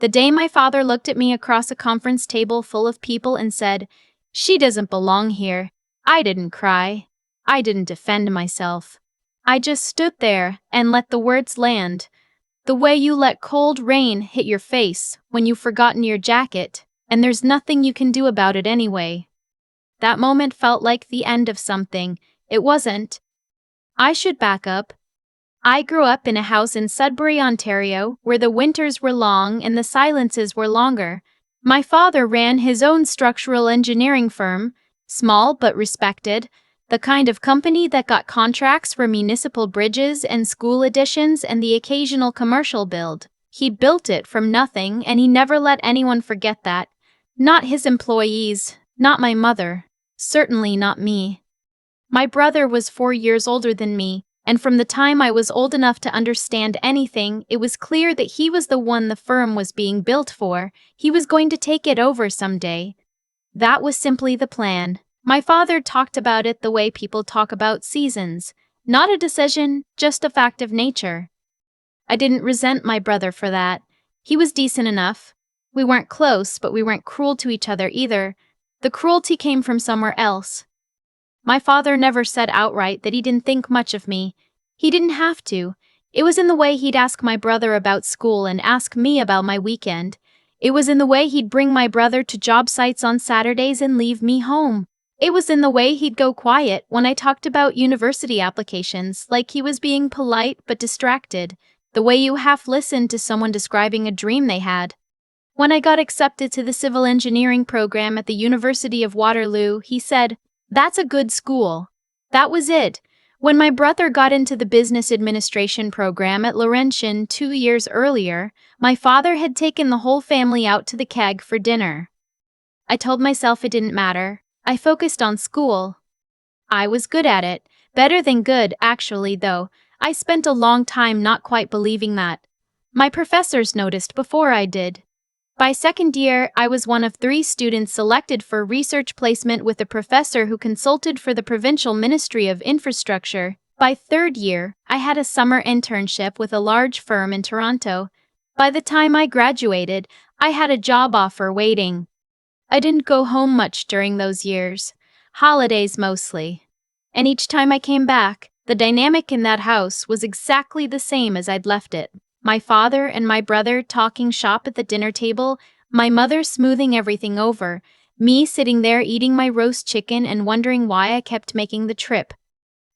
The day my father looked at me across a conference table full of people and said, "She doesn't belong here," I didn't cry. I didn't defend myself. I just stood there and let the words land. The way you let cold rain hit your face when you've forgotten your jacket, and there's nothing you can do about it anyway. That moment felt like the end of something. It wasn't. I should back up. I grew up in a house in Sudbury, Ontario, where the winters were long and the silences were longer. My father ran his own structural engineering firm, small but respected, the kind of company that got contracts for municipal bridges and school additions and the occasional commercial build. He built it from nothing, and he never let anyone forget that. Not his employees, not my mother, certainly not me. My brother was 4 years older than me, and from the time I was old enough to understand anything, it was clear that he was the one the firm was being built for. He was going to take it over someday. That was simply the plan. My father talked about it the way people talk about seasons. Not a decision, just a fact of nature. I didn't resent my brother for that. He was decent enough. We weren't close, but we weren't cruel to each other either. The cruelty came from somewhere else. My father never said outright that he didn't think much of me. He didn't have to. It was in the way he'd ask my brother about school and ask me about my weekend. It was in the way he'd bring my brother to job sites on Saturdays and leave me home. It was in the way he'd go quiet when I talked about university applications, like he was being polite but distracted, the way you half listened to someone describing a dream they had. When I got accepted to the civil engineering program at the University of Waterloo, he said, "That's a good school." That was it. When my brother got into the business administration program at Laurentian 2 years earlier, my father had taken the whole family out to the keg for dinner. I told myself it didn't matter. I focused on school. I was good at it. Better than good, actually, though. I spent a long time not quite believing that. My professors noticed before I did. By second year, I was one of 3 students selected for research placement with a professor who consulted for the Provincial Ministry of Infrastructure. By third year, I had a summer internship with a large firm in Toronto. By the time I graduated, I had a job offer waiting. I didn't go home much during those years, holidays mostly. And each time I came back, the dynamic in that house was exactly the same as I'd left it. My father and my brother talking shop at the dinner table, my mother smoothing everything over, me sitting there eating my roast chicken and wondering why I kept making the trip.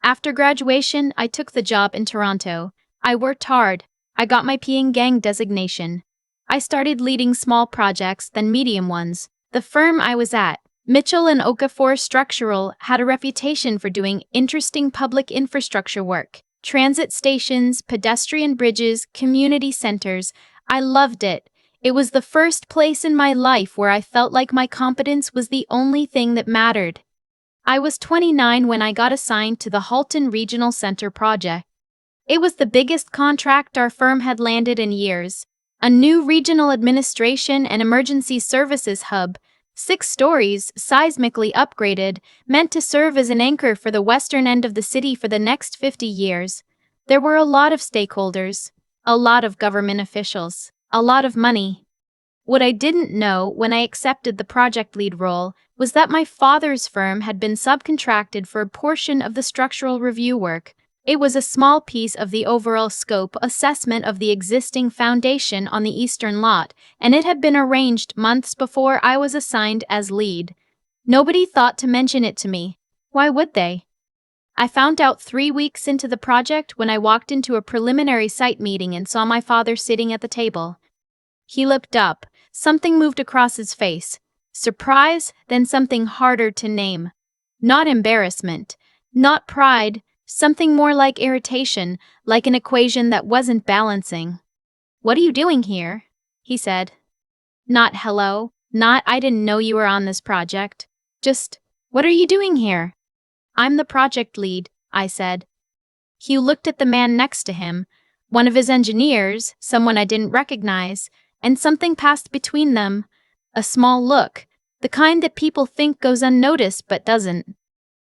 After graduation, I took the job in Toronto. I worked hard. I got my P and Gang designation. I started leading small projects, then medium ones. The firm I was at, Mitchell and Okafor Structural, had a reputation for doing interesting public infrastructure work. Transit stations, pedestrian bridges, community centers. I loved it. It was the first place in my life where I felt like my competence was the only thing that mattered. I was 29 when I got assigned to the Halton Regional Center project. It was the biggest contract our firm had landed in years. A new regional administration and emergency services hub, 6 stories, seismically upgraded, meant to serve as an anchor for the western end of the city for the next 50 years. There were a lot of stakeholders, a lot of government officials, a lot of money. What I didn't know when I accepted the project lead role was that my father's firm had been subcontracted for a portion of the structural review work. It was a small piece of the overall scope assessment of the existing foundation on the eastern lot, and it had been arranged months before I was assigned as lead. Nobody thought to mention it to me. Why would they? I found out 3 weeks into the project when I walked into a preliminary site meeting and saw my father sitting at the table. He looked up. Something moved across his face. Surprise, then something harder to name. Not embarrassment, not pride, something more like irritation, like an equation that wasn't balancing. "What are you doing here?" he said. Not hello, not I didn't know you were on this project. Just, what are you doing here? "I'm the project lead," I said. He looked at the man next to him, one of his engineers, someone I didn't recognize, and something passed between them. A small look, the kind that people think goes unnoticed but doesn't.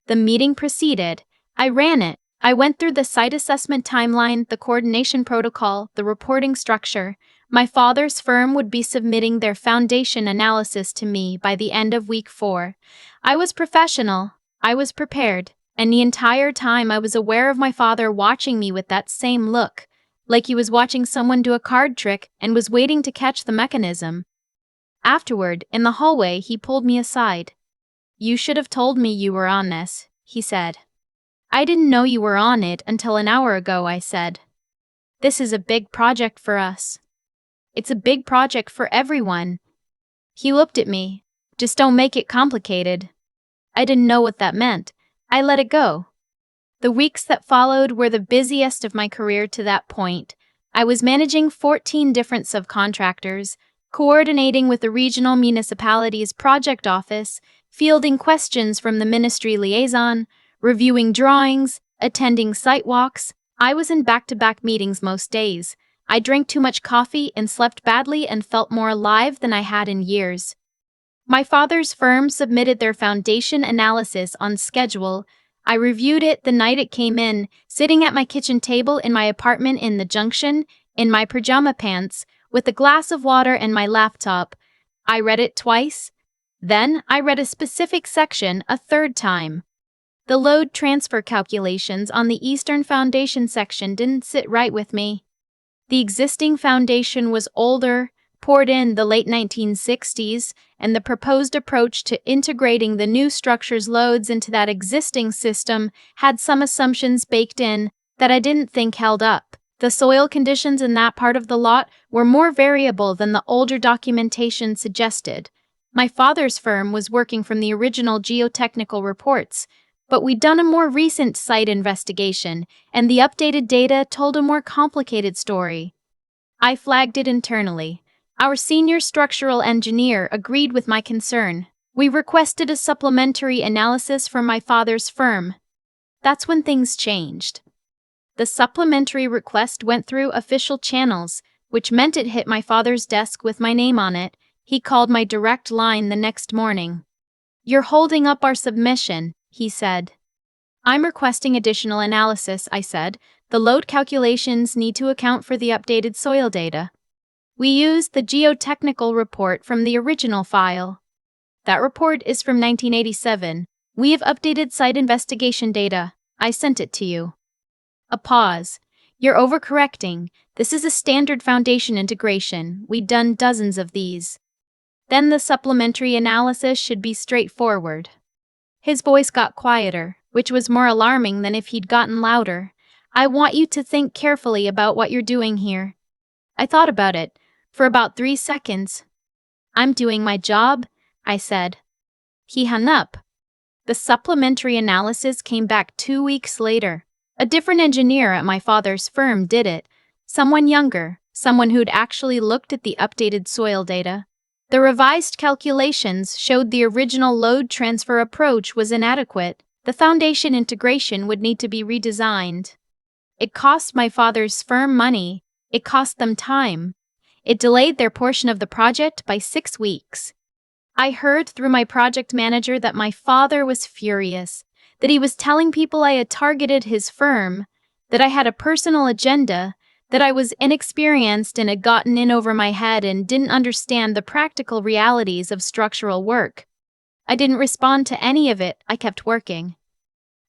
The meeting proceeded. I ran it. I went through the site assessment timeline, the coordination protocol, the reporting structure. My father's firm would be submitting their foundation analysis to me by the end of week 4. I was professional, I was prepared, and the entire time I was aware of my father watching me with that same look, like he was watching someone do a card trick and was waiting to catch the mechanism. Afterward, in the hallway, he pulled me aside. "You should have told me you were on this," he said. "I didn't know you were on it until an hour ago," I said. "This is a big project for us. It's a big project for everyone." He looked at me. "Just don't make it complicated." I didn't know what that meant. I let it go. The weeks that followed were the busiest of my career to that point. I was managing 14 different subcontractors, coordinating with the regional municipality's project office, fielding questions from the ministry liaison, reviewing drawings, attending site walks. I was in back-to-back meetings most days. I drank too much coffee and slept badly and felt more alive than I had in years. My father's firm submitted their foundation analysis on schedule. I reviewed it the night it came in, sitting at my kitchen table in my apartment in the Junction, in my pajama pants, with a glass of water and my laptop. I read it twice. Then I read a specific section a third time. The load transfer calculations on the Eastern Foundation section didn't sit right with me. The existing foundation was older, poured in the late 1960s, and the proposed approach to integrating the new structure's loads into that existing system had some assumptions baked in that I didn't think held up. The soil conditions in that part of the lot were more variable than the older documentation suggested. My father's firm was working from the original geotechnical reports, but we'd done a more recent site investigation, and the updated data told a more complicated story. I flagged it internally. Our senior structural engineer agreed with my concern. We requested a supplementary analysis from my father's firm. That's when things changed. The supplementary request went through official channels, which meant it hit my father's desk with my name on it. He called my direct line the next morning. "You're holding up our submission," he said. "I'm requesting additional analysis," I said. "The load calculations need to account for the updated soil data. We used the geotechnical report from the original file. That report is from 1987. We have updated site investigation data. I sent it to you." A pause. "You're overcorrecting. This is a standard foundation integration. We've done dozens of these. Then the supplementary analysis should be straightforward." His voice got quieter, which was more alarming than if he'd gotten louder. "I want you to think carefully about what you're doing here." I thought about it for about 3 seconds. "I'm doing my job," I said. He hung up. The supplementary analysis came back 2 weeks later. A different engineer at my father's firm did it. Someone younger, someone who'd actually looked at the updated soil data. The revised calculations showed the original load transfer approach was inadequate. The foundation integration would need to be redesigned. It cost my father's firm money. It cost them time. It delayed their portion of the project by 6 weeks. I heard through my project manager that my father was furious, that he was telling people I had targeted his firm, that I had a personal agenda, that I was inexperienced and had gotten in over my head and didn't understand the practical realities of structural work. I didn't respond to any of it. I kept working.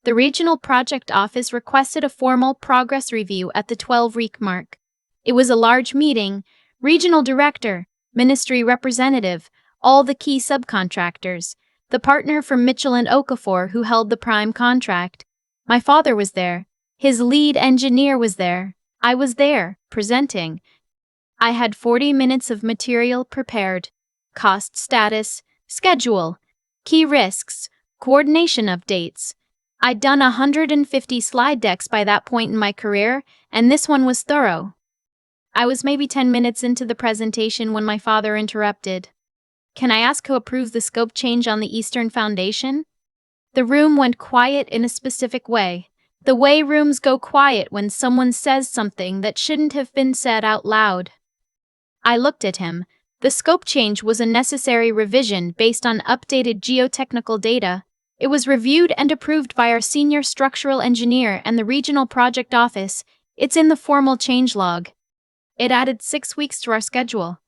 The regional project office requested a formal progress review at the 12-week mark. It was a large meeting. Regional director, ministry representative, all the key subcontractors, the partner from Mitchell and Okafor who held the prime contract. My father was there. His lead engineer was there. I was there, presenting. I had 40 minutes of material prepared. Cost status, schedule, key risks, coordination updates. I'd done 150 slide decks by that point in my career, and this one was thorough. I was maybe 10 minutes into the presentation when my father interrupted. "Can I ask who approved the scope change on the Eastern Foundation?" The room went quiet in a specific way. The way rooms go quiet when someone says something that shouldn't have been said out loud. I looked at him. The scope change was a necessary revision based on updated geotechnical data. It was reviewed and approved by our senior structural engineer and the regional project office. It's in the formal change log. It added 6 weeks to our schedule.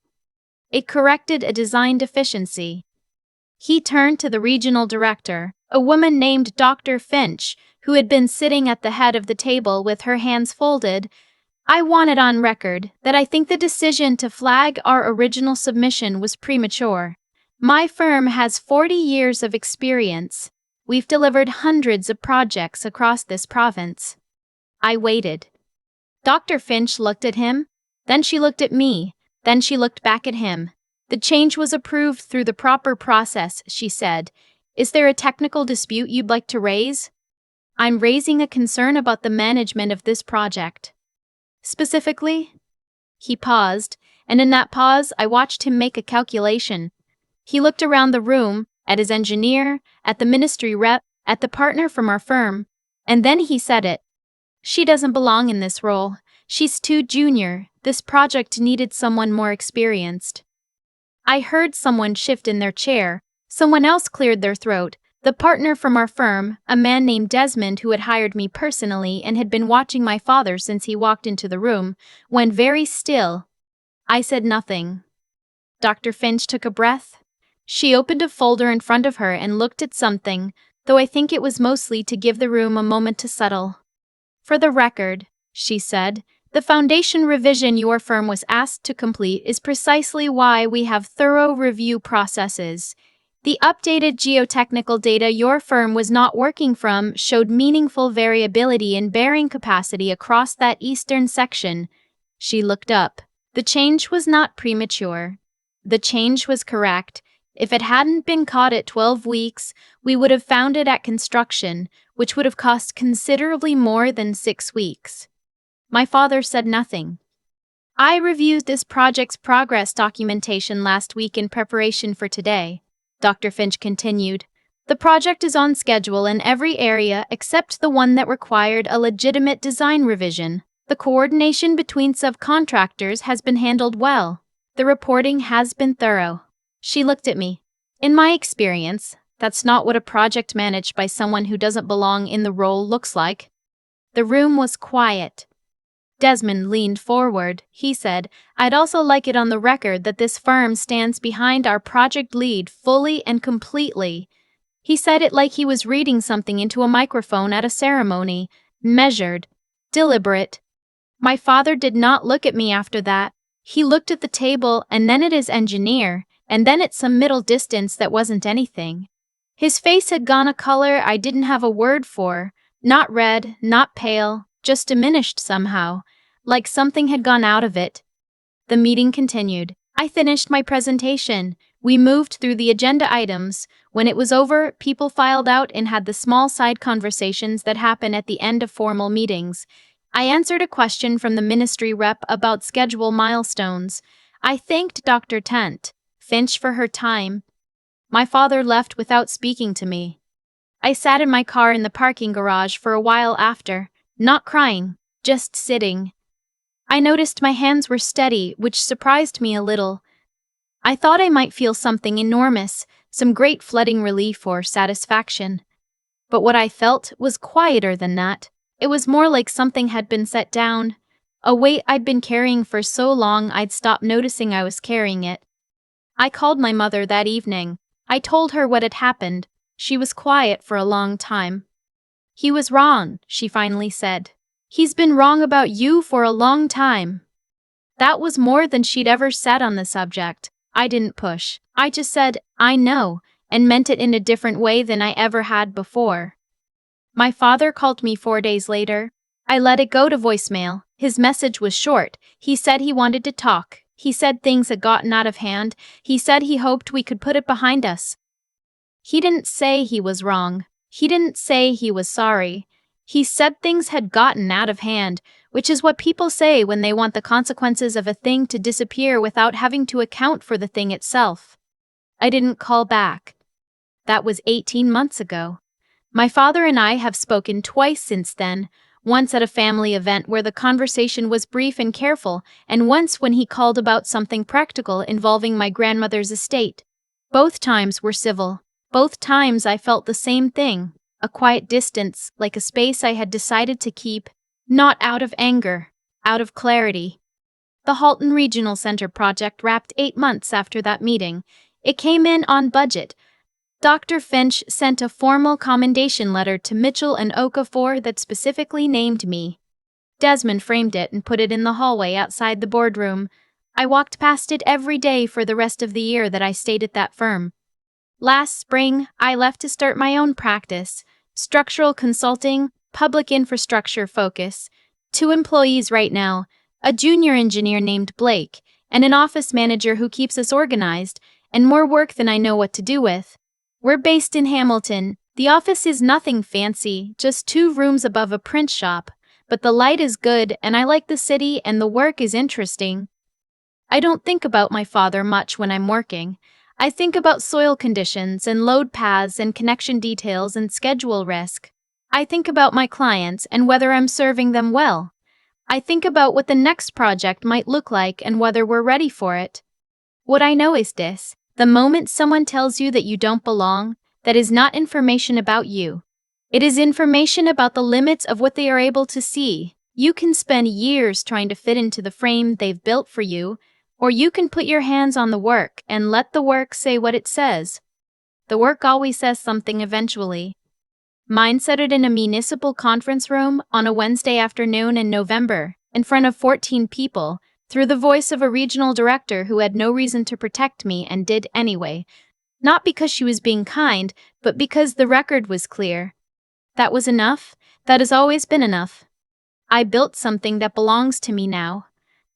It corrected a design deficiency. He turned to the regional director, a woman named Dr. Finch, who had been sitting at the head of the table with her hands folded. I want it on record that I think the decision to flag our original submission was premature. My firm has 40 years of experience. We've delivered hundreds of projects across this province. I waited. Dr. Finch looked at him, then she looked at me, then she looked back at him. The change was approved through the proper process, she said. Is there a technical dispute you'd like to raise? I'm raising a concern about the management of this project. Specifically? He paused, and in that pause I watched him make a calculation. He looked around the room, at his engineer, at the ministry rep, at the partner from our firm, and then he said it. She doesn't belong in this role. She's too junior. This project needed someone more experienced. I heard someone shift in their chair. Someone else cleared their throat. The partner from our firm, a man named Desmond who had hired me personally and had been watching my father since he walked into the room, went very still. I said nothing. Dr. Finch took a breath. She opened a folder in front of her and looked at something, though I think it was mostly to give the room a moment to settle. For the record, she said, the foundation revision your firm was asked to complete is precisely why we have thorough review processes. The updated geotechnical data your firm was not working from showed meaningful variability in bearing capacity across that eastern section. She looked up. The change was not premature. The change was correct. If it hadn't been caught at 12 weeks, we would have found it at construction, which would have cost considerably more than 6 weeks. My father said nothing. I reviewed this project's progress documentation last week in preparation for today. Dr. Finch continued. The project is on schedule in every area except the one that required a legitimate design revision. The coordination between subcontractors has been handled well. The reporting has been thorough. She looked at me. In my experience, that's not what a project managed by someone who doesn't belong in the role looks like. The room was quiet. Desmond leaned forward. He said, I'd also like it on the record that this firm stands behind our project lead fully and completely. He said it like he was reading something into a microphone at a ceremony, measured, deliberate. My father did not look at me after that. He looked at the table and then at his engineer, and then at some middle distance that wasn't anything. His face had gone a color I didn't have a word for, not red, not pale, just diminished somehow, like something had gone out of it. The meeting continued. I finished my presentation. We moved through the agenda items. When it was over, people filed out and had the small side conversations that happen at the end of formal meetings. I answered a question from the ministry rep about schedule milestones. I thanked Dr. Finch for her time. My father left without speaking to me. I sat in my car in the parking garage for a while after, not crying, just sitting. I noticed my hands were steady, which surprised me a little. I thought I might feel something enormous, some great flooding relief or satisfaction. But what I felt was quieter than that. It was more like something had been set down, a weight I'd been carrying for so long I'd stopped noticing I was carrying it. I called my mother that evening. I told her what had happened. She was quiet for a long time. He was wrong, she finally said. He's been wrong about you for a long time. That was more than she'd ever said on the subject. I didn't push. I just said, I know, and meant it in a different way than I ever had before. My father called me 4 days later. I let it go to voicemail. His message was short. He said he wanted to talk. He said things had gotten out of hand. He said he hoped we could put it behind us. He didn't say he was wrong. He didn't say he was sorry. He said things had gotten out of hand, which is what people say when they want the consequences of a thing to disappear without having to account for the thing itself. I didn't call back. That was 18 months ago. My father and I have spoken twice since then, once at a family event where the conversation was brief and careful, and once when he called about something practical involving my grandmother's estate. Both times were civil. Both times I felt the same thing, a quiet distance, like a space I had decided to keep, not out of anger, out of clarity. The Halton Regional Center project wrapped 8 months after that meeting. It came in on budget. Dr. Finch sent a formal commendation letter to Mitchell and Okafor that specifically named me. Desmond framed it and put it in the hallway outside the boardroom. I walked past it every day for the rest of the year that I stayed at that firm. Last spring, I left to start my own practice, structural consulting, public infrastructure focus. 2 employees right now, a junior engineer named Blake, and an office manager who keeps us organized, and more work than I know what to do with. We're based in Hamilton. The office is nothing fancy, just 2 rooms above a print shop, but the light is good and I like the city and the work is interesting. I don't think about my father much when I'm working. I think about soil conditions and load paths and connection details and schedule risk. I think about my clients and whether I'm serving them well. I think about what the next project might look like and whether we're ready for it. What I know is this: the moment someone tells you that you don't belong, that is not information about you. It is information about the limits of what they are able to see. You can spend years trying to fit into the frame they've built for you, or you can put your hands on the work and let the work say what it says. The work always says something eventually. Mine said it in a municipal conference room on a Wednesday afternoon in November, in front of 14 people, through the voice of a regional director who had no reason to protect me and did anyway. Not because she was being kind, but because the record was clear. That was enough. That has always been enough. I built something that belongs to me now.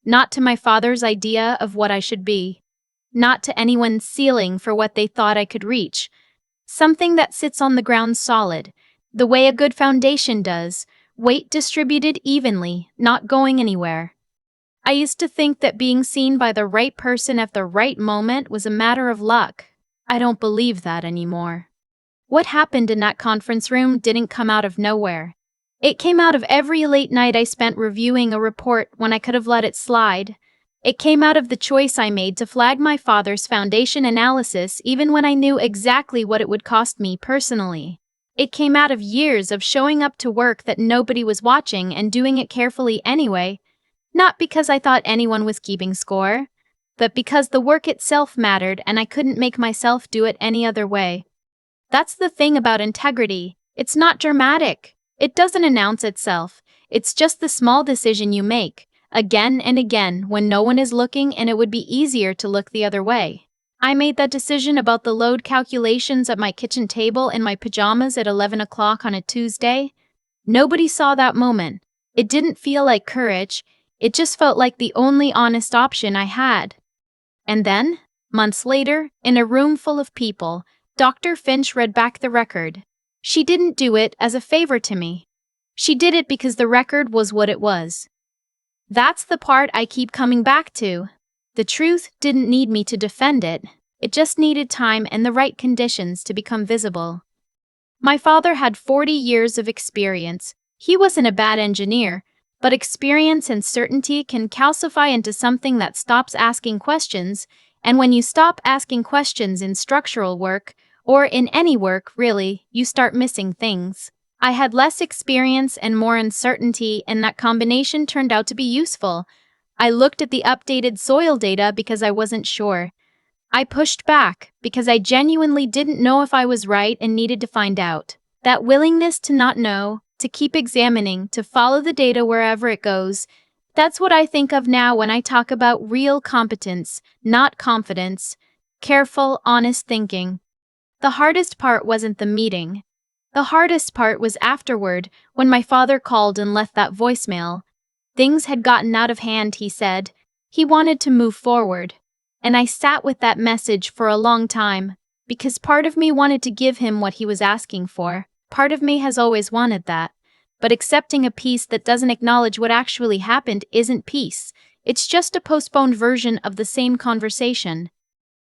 Not to my father's idea of what I should be. Not to anyone's ceiling for what they thought I could reach. Something that sits on the ground solid, the way a good foundation does, weight distributed evenly, not going anywhere. I used to think that being seen by the right person at the right moment was a matter of luck. I don't believe that anymore. What happened in that conference room didn't come out of nowhere. It came out of every late night I spent reviewing a report when I could have let it slide. It came out of the choice I made to flag my father's foundation analysis even when I knew exactly what it would cost me personally. It came out of years of showing up to work that nobody was watching and doing it carefully anyway, not because I thought anyone was keeping score, but because the work itself mattered and I couldn't make myself do it any other way. That's the thing about integrity. It's not dramatic. It doesn't announce itself. It's just the small decision you make, again and again, when no one is looking and it would be easier to look the other way. I made that decision about the load calculations at my kitchen table in my pajamas at 11 o'clock on a Tuesday. Nobody saw that moment. It didn't feel like courage. It just felt like the only honest option I had. And then, months later, in a room full of people, Dr. Finch read back the record. She didn't do it as a favor to me. She did it because the record was what it was. That's the part I keep coming back to. The truth didn't need me to defend it. It just needed time and the right conditions to become visible. My father had 40 years of experience. He wasn't a bad engineer, but experience and certainty can calcify into something that stops asking questions, and when you stop asking questions in structural work, or in any work, really, you start missing things. I had less experience and more uncertainty, and that combination turned out to be useful. I looked at the updated soil data because I wasn't sure. I pushed back because I genuinely didn't know if I was right and needed to find out. That willingness to not know, to keep examining, to follow the data wherever it goes, that's what I think of now when I talk about real competence, not confidence. Careful, honest thinking. The hardest part wasn't the meeting. The hardest part was afterward, when my father called and left that voicemail. Things had gotten out of hand, he said. He wanted to move forward. And I sat with that message for a long time, because part of me wanted to give him what he was asking for. Part of me has always wanted that. But accepting a peace that doesn't acknowledge what actually happened isn't peace. It's just a postponed version of the same conversation.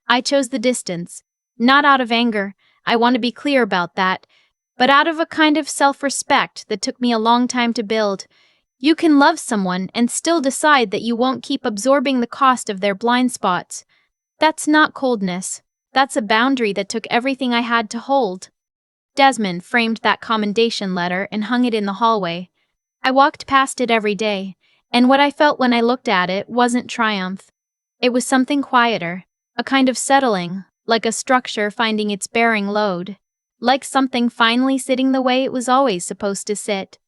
I chose the distance. Not out of anger, I want to be clear about that, but out of a kind of self-respect that took me a long time to build. You can love someone and still decide that you won't keep absorbing the cost of their blind spots. That's not coldness. That's a boundary that took everything I had to hold. Desmond framed that commendation letter and hung it in the hallway. I walked past it every day, And what I felt when I looked at it wasn't triumph. It was something quieter, a kind of settling, like a structure finding its bearing load, like something finally sitting the way it was always supposed to sit.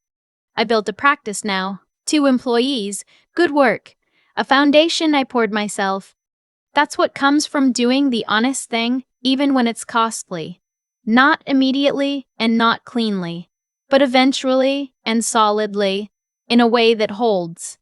I built a practice now, 2 employees, good work, a foundation I poured myself. That's what comes from doing the honest thing, even when it's costly. Not immediately and not cleanly, but eventually and solidly, in a way that holds.